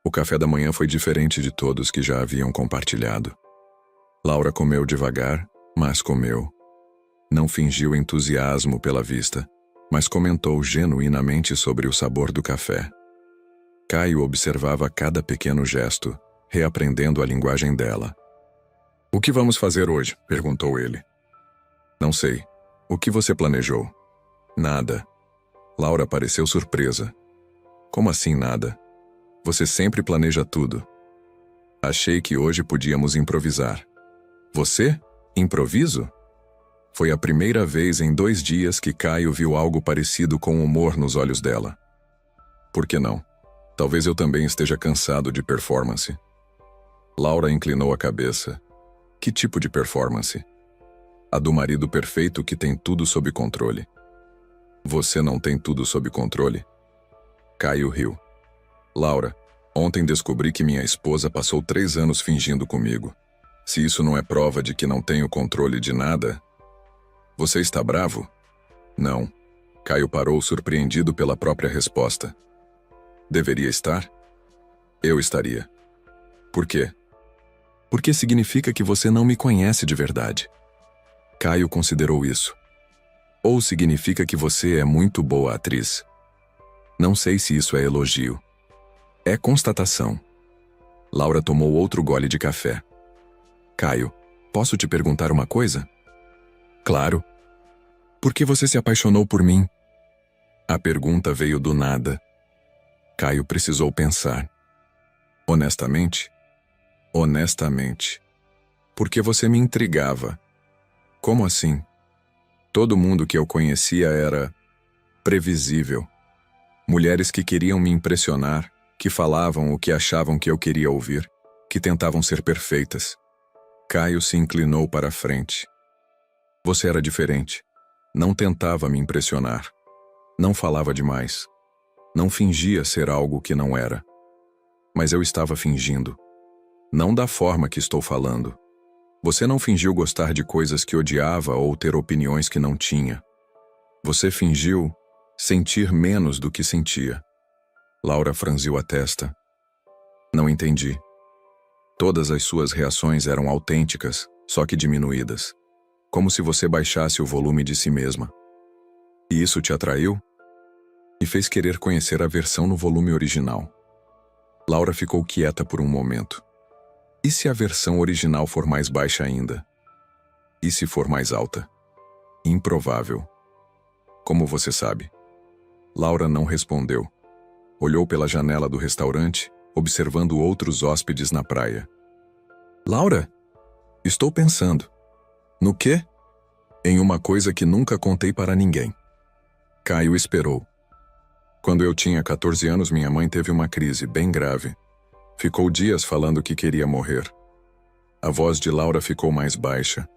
O café da manhã foi diferente de todos que já haviam compartilhado. Laura comeu devagar, mas comeu. Não fingiu entusiasmo pela vista, mas comentou genuinamente sobre o sabor do café. Caio observava cada pequeno gesto, reaprendendo a linguagem dela. O que vamos fazer hoje? Perguntou ele. Não sei. O que você planejou? Nada. Laura pareceu surpresa. Como assim nada? Você sempre planeja tudo. Achei que hoje podíamos improvisar. Você? Improviso? Foi a primeira vez em 2 dias que Caio viu algo parecido com humor nos olhos dela. Por que não? Talvez eu também esteja cansado de performance. Laura inclinou a cabeça. Que tipo de performance? A do marido perfeito que tem tudo sob controle. Você não tem tudo sob controle? Caio riu. Laura, ontem descobri que minha esposa passou 3 anos fingindo comigo. Se isso não é prova de que não tenho controle de nada... Você está bravo? Não. Caio parou surpreendido pela própria resposta. Deveria estar? Eu estaria. Por quê? Porque significa que você não me conhece de verdade. Caio considerou isso. Ou significa que você é muito boa atriz. Não sei se isso é elogio. É constatação. Laura tomou outro gole de café. Caio, posso te perguntar uma coisa? Claro. Por que você se apaixonou por mim? A pergunta veio do nada. Caio precisou pensar. Honestamente? Honestamente. Porque você me intrigava. Como assim? Todo mundo que eu conhecia era... previsível. Mulheres que queriam me impressionar, que falavam o que achavam que eu queria ouvir, que tentavam ser perfeitas. Caio se inclinou para a frente. Você era diferente. Não tentava me impressionar. Não falava demais. Não fingia ser algo que não era. Mas eu estava fingindo. Não da forma que estou falando. Você não fingiu gostar de coisas que odiava ou ter opiniões que não tinha. Você fingiu sentir menos do que sentia. Laura franziu a testa. Não entendi. Todas as suas reações eram autênticas, só que diminuídas. Como se você baixasse o volume de si mesma. E isso te atraiu? Me fez querer conhecer a versão no volume original. Laura ficou quieta por um momento. E se a versão original for mais baixa ainda? E se for mais alta? Improvável. Como você sabe? Laura não respondeu. Olhou pela janela do restaurante, observando outros hóspedes na praia. Laura, estou pensando. No quê? Em uma coisa que nunca contei para ninguém. Caio esperou. Quando eu tinha 14 anos, minha mãe teve uma crise bem grave. Ficou dias falando que queria morrer. A voz de Laura ficou mais baixa.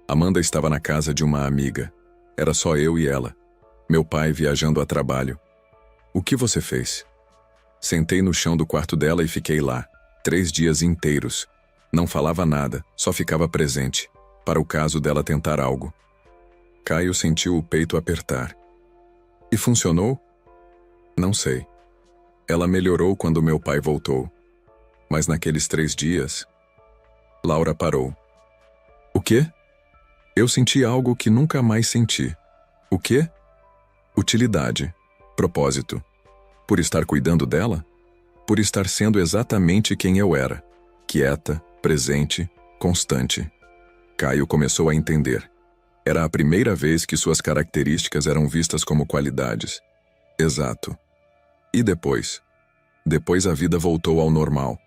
Amanda estava na casa de uma amiga. Era só eu e ela. Meu pai viajando a trabalho. O que você fez? Sentei no chão do quarto dela e fiquei lá, 3 dias inteiros. Não falava nada, só ficava presente, para o caso dela tentar algo. Caio sentiu o peito apertar. E funcionou? Não sei. Ela melhorou quando meu pai voltou. Mas naqueles 3 dias... Laura parou. O quê? Eu senti algo que nunca mais senti. O quê? Utilidade. Propósito. Por estar cuidando dela? Por estar sendo exatamente quem eu era. Quieta, presente, constante. Caio começou a entender. Era a primeira vez que suas características eram vistas como qualidades. Exato. E depois? Depois a vida voltou ao normal.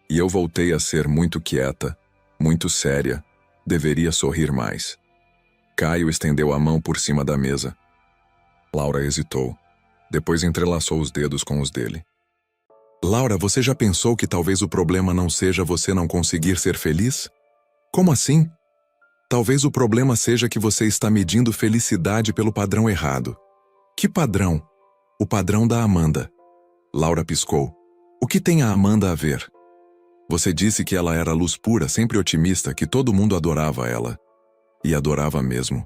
E eu voltei a ser muito quieta, muito séria. Deveria sorrir mais. Caio estendeu a mão por cima da mesa. Laura hesitou. Depois entrelaçou os dedos com os dele. Laura, você já pensou que talvez o problema não seja você não conseguir ser feliz? Como assim? Talvez o problema seja que você está medindo felicidade pelo padrão errado. Que padrão? O padrão da Amanda. Laura piscou. O que tem a Amanda a ver? Você disse que ela era luz pura, sempre otimista, que todo mundo adorava ela. E adorava mesmo.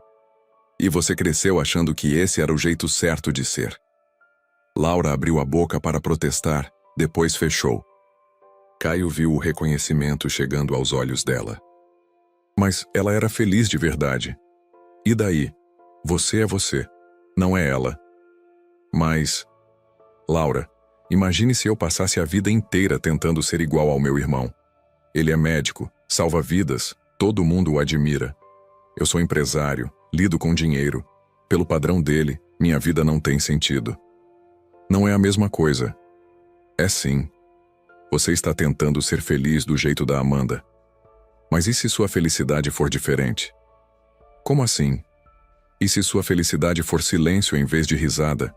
E você cresceu achando que esse era o jeito certo de ser. Laura abriu a boca para protestar, depois fechou. Caio viu o reconhecimento chegando aos olhos dela. Mas ela era feliz de verdade. E daí? Você é você, não é ela. Mas... Laura, imagine se eu passasse a vida inteira tentando ser igual ao meu irmão. Ele é médico, salva vidas, todo mundo o admira. Eu sou empresário, lido com dinheiro. Pelo padrão dele, minha vida não tem sentido. Não é a mesma coisa. É sim. Você está tentando ser feliz do jeito da Amanda. Mas e se sua felicidade for diferente? Como assim? E se sua felicidade for silêncio em vez de risada?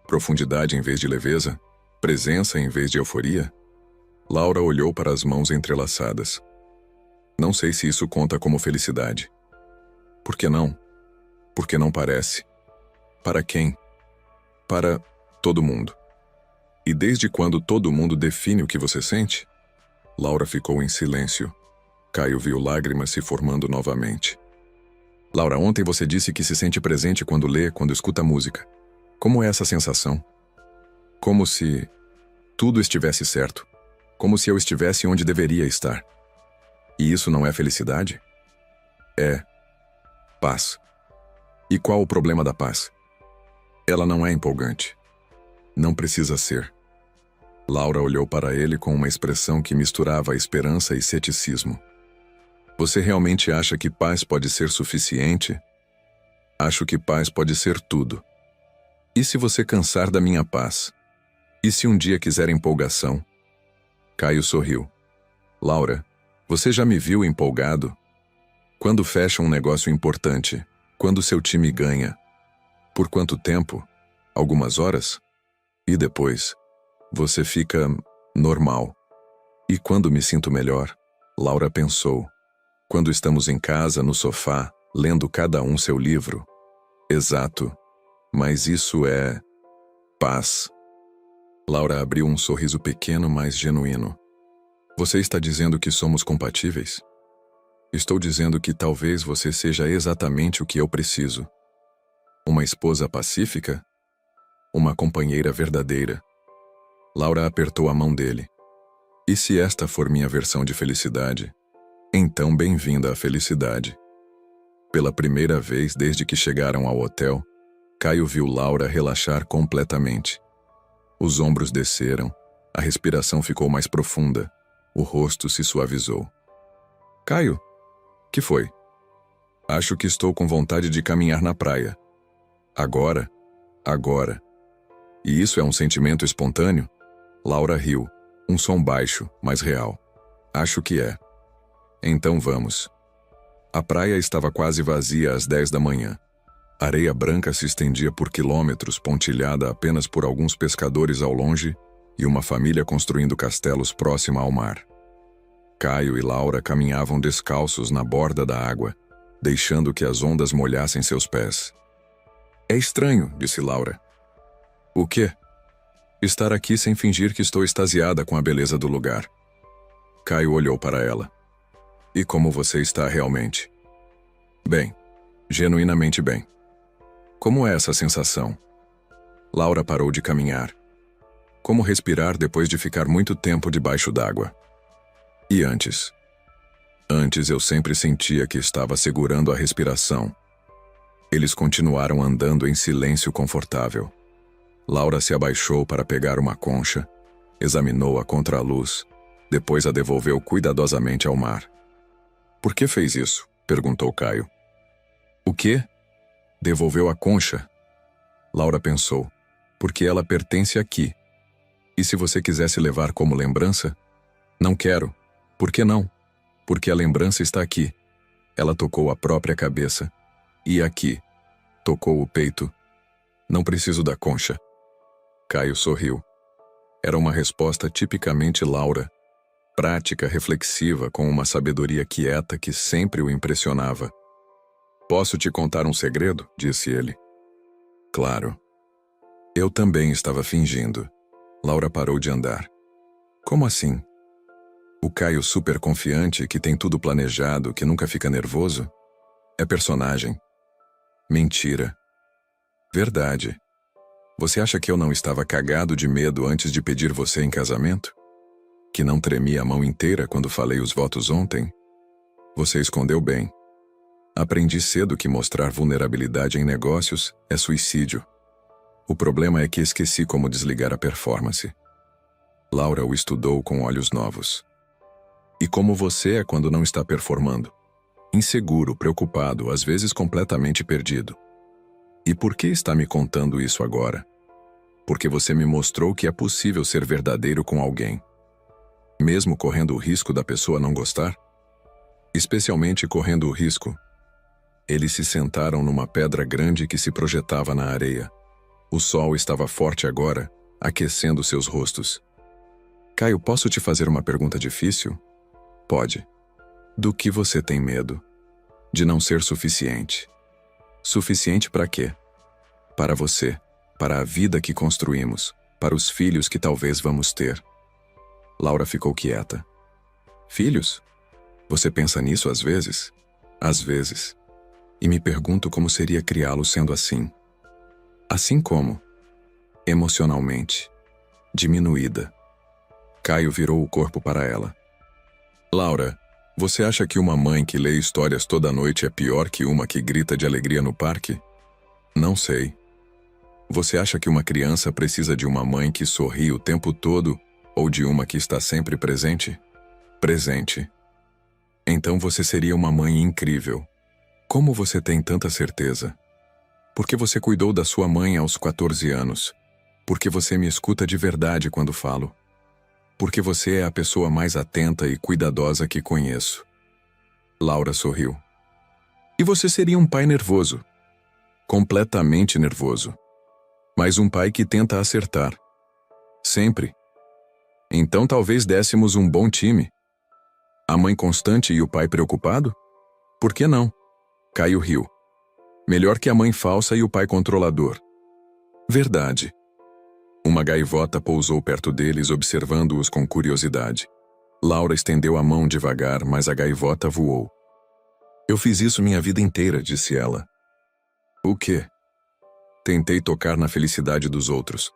Profundidade em vez de leveza? Presença em vez de euforia? Laura olhou para as mãos entrelaçadas. Não sei se isso conta como felicidade. Por que não? Porque não parece. Para quem? Para todo mundo. E desde quando todo mundo define o que você sente? Laura ficou em silêncio. Caio viu lágrimas se formando novamente. Laura, ontem você disse que se sente presente quando lê, quando escuta música. Como é essa sensação? Como se tudo estivesse certo. Como se eu estivesse onde deveria estar. E isso não é felicidade? É paz. E qual o problema da paz? Ela não é empolgante. Não precisa ser. Laura olhou para ele com uma expressão que misturava esperança e ceticismo. Você realmente acha que paz pode ser suficiente? Acho que paz pode ser tudo. E se você cansar da minha paz? E se um dia quiser empolgação? Caio sorriu. Laura, você já me viu empolgado? Quando fecha um negócio importante? Quando seu time ganha? Por quanto tempo? Algumas horas? E depois? Você fica normal. E quando me sinto melhor? Laura pensou. Quando estamos em casa, no sofá, lendo cada um seu livro. Exato. Mas isso é... paz. Laura abriu um sorriso pequeno, mas genuíno. Você está dizendo que somos compatíveis? Estou dizendo que talvez você seja exatamente o que eu preciso. Uma esposa pacífica? Uma companheira verdadeira. Laura apertou a mão dele. E se esta for minha versão de felicidade, então bem-vinda à felicidade. Pela primeira vez desde que chegaram ao hotel, Caio viu Laura relaxar completamente. Os ombros desceram, a respiração ficou mais profunda, o rosto se suavizou. Caio, que foi? Acho que estou com vontade de caminhar na praia. Agora? Agora. E isso é um sentimento espontâneo? Laura riu, um som baixo, mas real. Acho que é. Então vamos. A praia estava quase vazia às 10 da manhã. A areia branca se estendia por quilômetros, pontilhada apenas por alguns pescadores ao longe e uma família construindo castelos próxima ao mar. Caio e Laura caminhavam descalços na borda da água, deixando que as ondas molhassem seus pés. É estranho, disse Laura. O quê? Estar aqui sem fingir que estou extasiada com a beleza do lugar. Caio olhou para ela. E como você está realmente? Bem, genuinamente bem. Como é essa sensação? Laura parou de caminhar. Como respirar depois de ficar muito tempo debaixo d'água? E antes? Antes eu sempre sentia que estava segurando a respiração. Eles continuaram andando em silêncio confortável. Laura se abaixou para pegar uma concha, examinou-a contra a luz, depois a devolveu cuidadosamente ao mar. Por que fez isso? Perguntou Caio. O quê? Devolveu a concha. Laura pensou. Porque ela pertence aqui. E se você quisesse levar como lembrança? Não quero. Por que não? Porque a lembrança está aqui. Ela tocou a própria cabeça. E aqui. Tocou o peito. Não preciso da concha. Caio sorriu. Era uma resposta tipicamente Laura. Prática, reflexiva, com uma sabedoria quieta que sempre o impressionava. Posso te contar um segredo? Disse ele. Claro. Eu também estava fingindo. Laura parou de andar. Como assim? O Caio super confiante, que tem tudo planejado, que nunca fica nervoso? É personagem. Mentira. Verdade. Você acha que eu não estava cagado de medo antes de pedir você em casamento? Que não tremia a mão inteira quando falei os votos ontem? Você escondeu bem. Aprendi cedo que mostrar vulnerabilidade em negócios é suicídio. O problema é que esqueci como desligar a performance. Laura o estudou com olhos novos. E como você é quando não está performando? Inseguro, preocupado, às vezes completamente perdido. E por que está me contando isso agora? Porque você me mostrou que é possível ser verdadeiro com alguém. Mesmo correndo o risco da pessoa não gostar? Especialmente correndo o risco. Eles se sentaram numa pedra grande que se projetava na areia. O sol estava forte agora, aquecendo seus rostos. Caio, posso te fazer uma pergunta difícil? Pode. Do que você tem medo? De não ser suficiente. Suficiente para quê? Para você, para a vida que construímos, para os filhos que talvez vamos ter. Laura ficou quieta. Filhos? Você pensa nisso às vezes? Às vezes. E me pergunto como seria criá-los sendo assim. Assim como? Emocionalmente. Diminuída. Caio virou o corpo para ela. Laura, você acha que uma mãe que lê histórias toda noite é pior que uma que grita de alegria no parque? Não sei. Você acha que uma criança precisa de uma mãe que sorri o tempo todo ou de uma que está sempre presente? Presente. Então você seria uma mãe incrível. Como você tem tanta certeza? Porque você cuidou da sua mãe aos 14 anos. Porque você me escuta de verdade quando falo. Porque você é a pessoa mais atenta e cuidadosa que conheço. Laura sorriu. E você seria um pai nervoso. Completamente nervoso. Mas um pai que tenta acertar. Sempre. Então talvez dessemos um bom time. A mãe constante e o pai preocupado? Por que não? Caio riu. Melhor que a mãe falsa e o pai controlador. Verdade. Uma gaivota pousou perto deles, observando-os com curiosidade. Laura estendeu a mão devagar, mas a gaivota voou. Eu fiz isso minha vida inteira, disse ela. O quê? Tentei tocar na felicidade dos outros,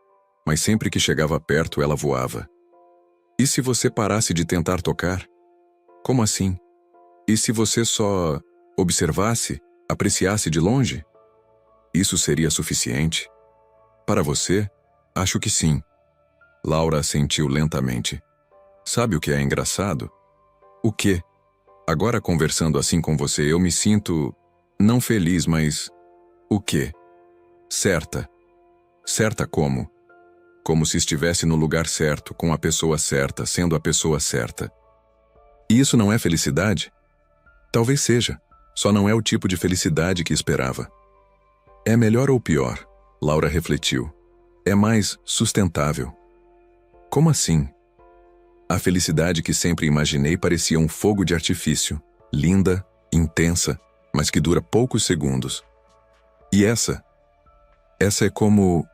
mas sempre que chegava perto ela voava. E se você parasse de tentar tocar? Como assim? E se você só observasse, apreciasse de longe? Isso seria suficiente? Para você? Acho que sim. Laura assentiu lentamente. Sabe o que é engraçado? O quê? Agora conversando assim com você eu me sinto... não feliz, mas... o quê? Certa. Certa como? Como se estivesse no lugar certo, com a pessoa certa, sendo a pessoa certa. E isso não é felicidade? Talvez seja, só não é o tipo de felicidade que esperava. É melhor ou pior? Laura refletiu. É mais sustentável. Como assim? A felicidade que sempre imaginei parecia um fogo de artifício, linda, intensa, mas que dura poucos segundos. E essa é como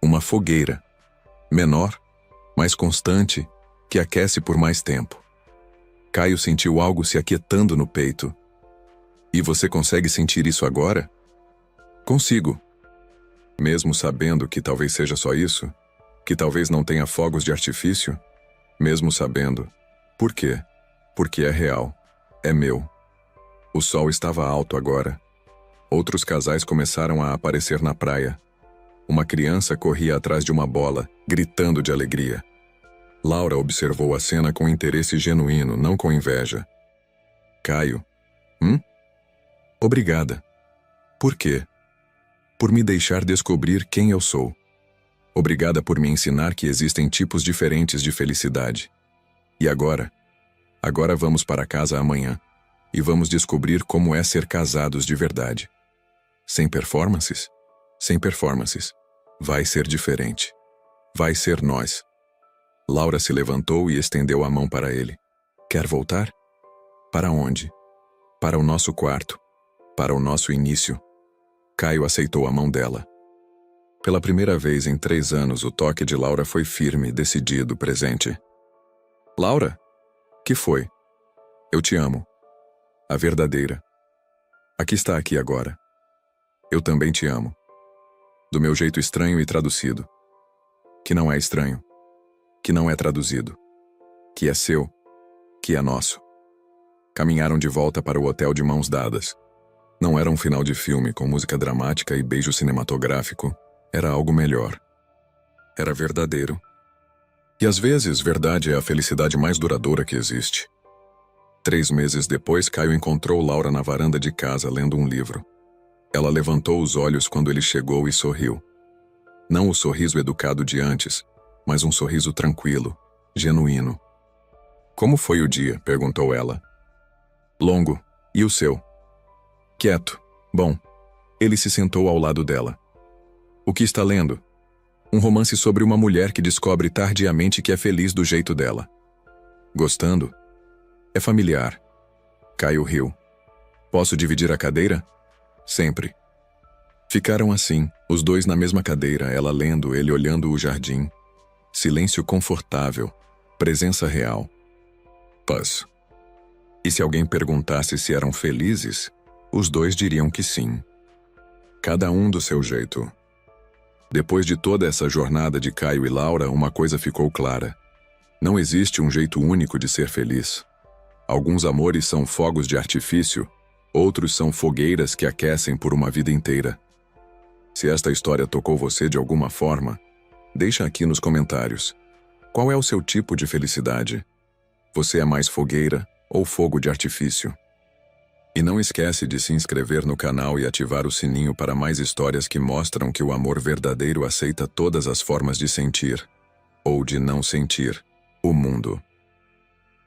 uma fogueira, menor, mais constante, que aquece por mais tempo. Caio sentiu algo se aquietando no peito. E você consegue sentir isso agora? Consigo. Mesmo sabendo que talvez seja só isso, que talvez não tenha fogos de artifício, mesmo sabendo. Por quê? Porque é real. É meu. O sol estava alto agora. Outros casais começaram a aparecer na praia. Uma criança corria atrás de uma bola, gritando de alegria. Laura observou a cena com interesse genuíno, não com inveja. Caio. Obrigada. Por quê? Por me deixar descobrir quem eu sou. Obrigada por me ensinar que existem tipos diferentes de felicidade. E agora? Agora vamos para casa amanhã e vamos descobrir como é ser casados de verdade. Sem performances? Sem performances. Vai ser diferente. Vai ser nós. Laura se levantou e estendeu a mão para ele. Quer voltar? Para onde? Para o nosso quarto. Para o nosso início. Caio aceitou a mão dela. Pela primeira vez em 3 anos, o toque de Laura foi firme, decidido, presente. Laura? Que foi? Eu te amo. A verdadeira. Aqui está aqui agora. Eu também te amo. Do meu jeito estranho e traduzido. Que não é estranho. Que não é traduzido. Que é seu. Que é nosso. Caminharam de volta para o hotel de mãos dadas. Não era um final de filme com música dramática e beijo cinematográfico. Era algo melhor. Era verdadeiro. E às vezes, verdade é a felicidade mais duradoura que existe. 3 meses depois, Caio encontrou Laura na varanda de casa lendo um livro. Ela levantou os olhos quando ele chegou e sorriu. Não o sorriso educado de antes, mas um sorriso tranquilo, genuíno. Como foi o dia? Perguntou ela. Longo. E o seu? Quieto. Bom. Ele se sentou ao lado dela. O que está lendo? Um romance sobre uma mulher que descobre tardiamente que é feliz do jeito dela. Gostando? É familiar. Caio riu. Posso dividir a cadeira? Sempre. Ficaram assim, os dois na mesma cadeira, ela lendo, ele olhando o jardim. Silêncio confortável. Presença real. Paz. E se alguém perguntasse se eram felizes, os dois diriam que sim. Cada um do seu jeito. Depois de toda essa jornada de Caio e Laura, uma coisa ficou clara. Não existe um jeito único de ser feliz. Alguns amores são fogos de artifício, outros são fogueiras que aquecem por uma vida inteira. Se esta história tocou você de alguma forma, deixa aqui nos comentários. Qual é o seu tipo de felicidade? Você é mais fogueira ou fogo de artifício? E não esquece de se inscrever no canal e ativar o sininho para mais histórias que mostram que o amor verdadeiro aceita todas as formas de sentir, ou de não sentir, o mundo.